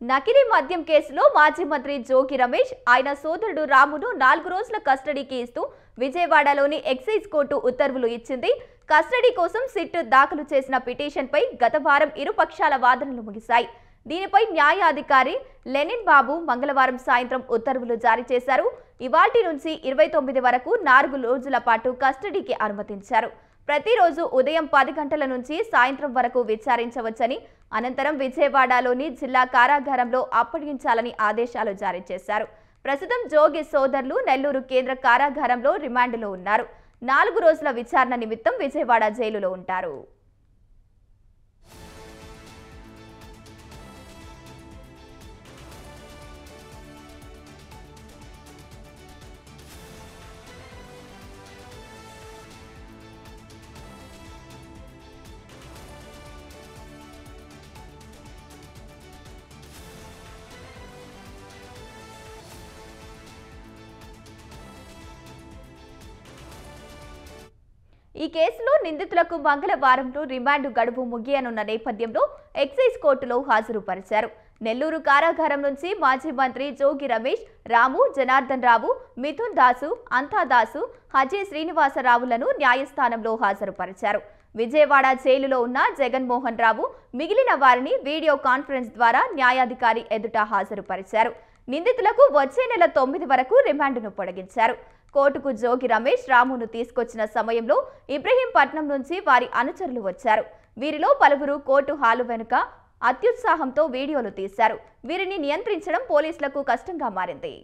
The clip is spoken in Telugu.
నకిలీ మద్యం కేసులో మాజీ మంత్రి జోగి రమేష్ ఆయన సోదరుడు రామును 4 రోజుల కస్టడీకి ఇస్తూ విజయవాడలోని ఎక్సైజ్ కోర్టు ఉత్తర్వులు ఇచ్చింది. కస్టడీ కోసం సిట్ దాఖలు చేసిన పిటిషన్పై గత వారం ఇరు పక్షాల వాదనలు ముగిశాయి. దీనిపై న్యాయాధికారి లెనిన్ బాబు మంగళవారం సాయంత్రం ఉత్తర్వులు జారీ చేశారు. ఇవాల్టి నుంచి 29 వరకు 4 రోజుల పాటు కస్టడీకి అనుమతించారు. ప్రతిరోజు ఉదయం 10 గంటల నుంచి సాయంత్రం వరకు విచారించవచ్చని, అనంతరం విజయవాడలోని జిల్లా కారాగారంలో అప్పగించాలని ఆదేశాలు జారీ చేశారు. ప్రస్తుతం జోగి సోదరులు నెల్లూరు కేంద్ర కారాగారంలో రిమాండ్లో ఉన్నారు. 4 రోజుల విచారణ నిమిత్తం విజయవాడ జైలులో ఉంటారు. ఈ కేసులో నిందితులకు మంగళవారంలో రిమాండ్ గడువు ముగియనున్న నేపథ్యంలో ఎక్సైజ్ కోర్టులో హాజరుపరిచారు. నెల్లూరు కారాగారం నుంచి మాజీ మంత్రి జోగి రమేష్, రాము, జనార్దన్ రావు, మిథున్ దాసు, అంతాదాసు, హజీ శ్రీనివాసరావులను న్యాయస్థానంలో హాజరుపరిచారు. విజయవాడ జైలులో ఉన్న జగన్మోహన్ రావు మిగిలిన వారిని వీడియో కాన్ఫరెన్స్ ద్వారా న్యాయాధికారి ఎదుట హాజరుపరిచారు. నిందితులకు వచ్చే నెల 9 వరకు రిమాండ్ను పొడిగించారు. కోర్టుకు జోగి రమేష్, రామును తీసుకొచ్చిన సమయంలో ఇబ్రహీంపట్నం నుంచి వారి అనుచరులు వచ్చారు. వీరిలో పలువురు కోర్టు హాలు వెనుక అత్యుత్సాహంతో వీడియోలు తీశారు. వీరిని నియంత్రించడం పోలీసులకు కష్టంగా మారింది.